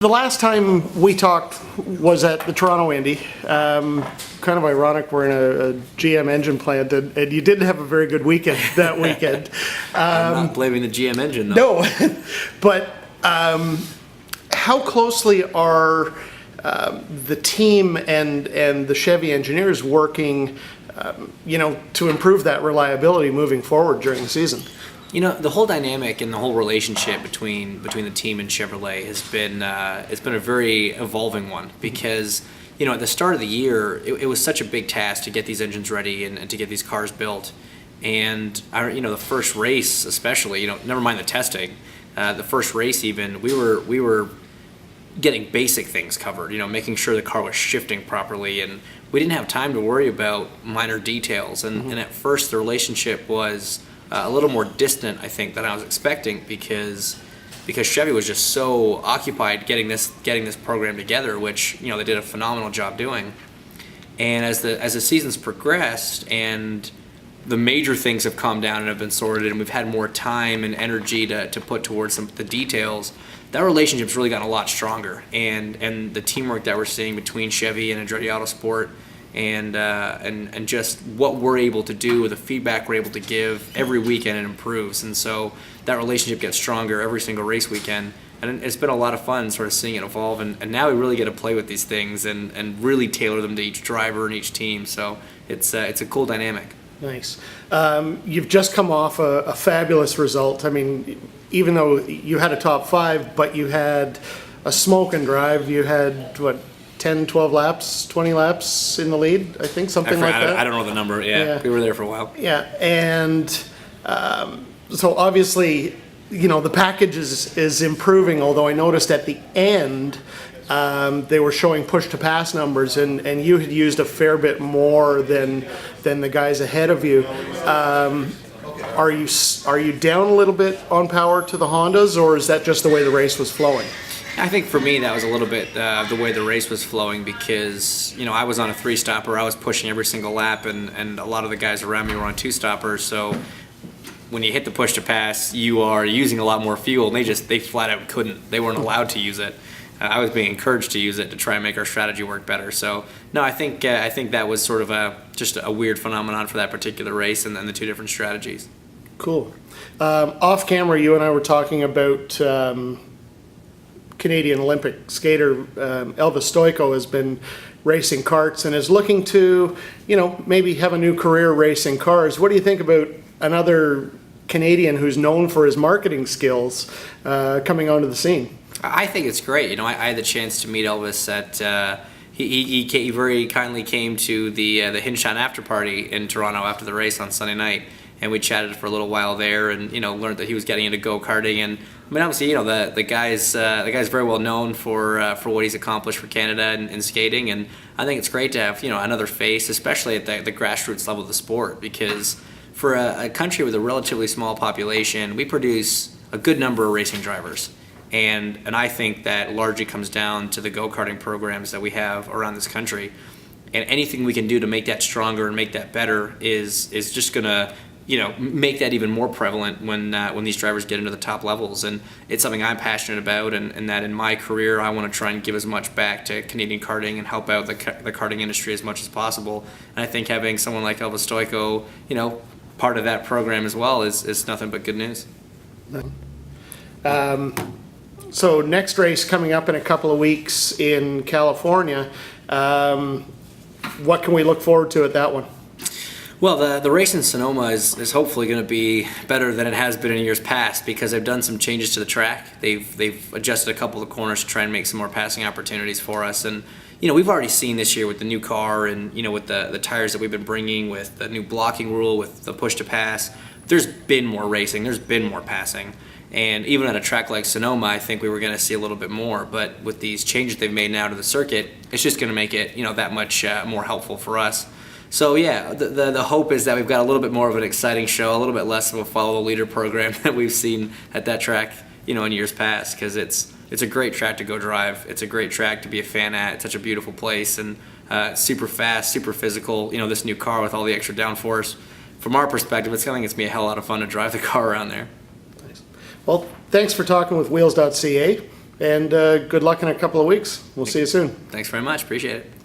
The last time we talked was at the Toronto Indy. Kind of ironic, we're in a GM engine plant, and you didn't have a very good weekend that weekend. I'm not blaming the GM engine, though. No, but how closely are the team and the Chevy engineers working, to improve that reliability moving forward during the season? You know, the whole dynamic and the whole relationship between the team and Chevrolet has been it's been a very evolving one because at the start of the year it was such a big task to get these engines ready and to get these cars built, and the first race especially, never mind the testing, the first race even we were getting basic things covered, making sure the car was shifting properly, and we didn't have time to worry about minor details, and at first the relationship was a little more distant, I think, than I was expecting because Chevy was just so occupied getting this program together, which they did a phenomenal job doing. And as the seasons progressed and the major things have calmed down and have been sorted, and we've had more time and energy to put towards the details, that relationship's really gotten a lot stronger. And the teamwork that we're seeing between Chevy and Andretti Autosport, and just what we're able to do, the feedback we're able to give every weekend, it improves, and so that relationship gets stronger every single race weekend, and it's been a lot of fun sort of seeing it evolve, and now we really get to play with these things and really tailor them to each driver and each team, so it's a cool dynamic. Nice. You've just come off a fabulous result. I mean, even though you had a top 5, but you had a smoke and drive. You had, 10, 12 laps, 20 laps in the lead, I think, something like that. I don't know the number. Yeah, we were there for a while. Yeah, and so obviously, the package is improving, although I noticed at the end they were showing push-to-pass numbers, and you had used a fair bit more than the guys ahead of you. Are you down a little bit on power to the Hondas, or is that just the way the race was flowing? I think for me that was a little bit the way the race was flowing because I was on a 3-stopper, I was pushing every single lap, and a lot of the guys around me were on 2-stoppers. So when you hit the push to pass, you are using a lot more fuel, and they flat out couldn't. They weren't allowed to use it. I was being encouraged to use it to try and make our strategy work better. So no, I think that was sort of just a weird phenomenon for that particular race, and then the two different strategies. Cool. Off camera, you and I were talking about Canadian Olympic skater Elvis Stojko has been racing karts and is looking to, maybe have a new career racing cars. What do you think about another Canadian who's known for his marketing skills coming onto the scene? I think it's great. I had the chance to meet Elvis at he very kindly came to the Hinchcliffe after party in Toronto after the race on Sunday night, and we chatted for a little while there, and learned that he was getting into go-karting. And I mean, obviously, the guy's very well known for what he's accomplished for Canada in skating, and I think it's great to have another face, especially at the grassroots level of the sport, because for a country with a relatively small population, we produce a good number of racing drivers, and I think that largely comes down to the go-karting programs that we have around this country, and anything we can do to make that stronger and make that better is just gonna make that even more prevalent when these drivers get into the top levels. And it's something I'm passionate about, and that in my career I want to try and give as much back to Canadian karting and help out the karting industry as much as possible. And I think having someone like Elvis Stojko, part of that program as well is nothing but good news. So next race coming up in a couple of weeks in California. What can we look forward to at that one? Well, the race in Sonoma is hopefully going to be better than it has been in years past because they've done some changes to the track. They've adjusted a couple of the corners to try and make some more passing opportunities for us. And we've already seen this year with the new car and with the tires that we've been bringing, with the new blocking rule, with the push to pass. There's been more racing. There's been more passing. And even at a track like Sonoma, I think we were going to see a little bit more. But with these changes they've made now to the circuit, it's just going to make it that much more helpful for us. So yeah, the hope is that we've got a little bit more of an exciting show, a little bit less of a follow the leader program that we've seen at that track, in years past, because it's a great track to go drive. It's a great track to be a fan at. It's such a beautiful place, and super fast, super physical. This new car with all the extra downforce. From our perspective, it's going to be a hell of a lot of fun to drive the car around there. Nice. Well, thanks for talking with Wheels.ca. And good luck in a couple of weeks. We'll see you soon. Thanks very much. Appreciate it.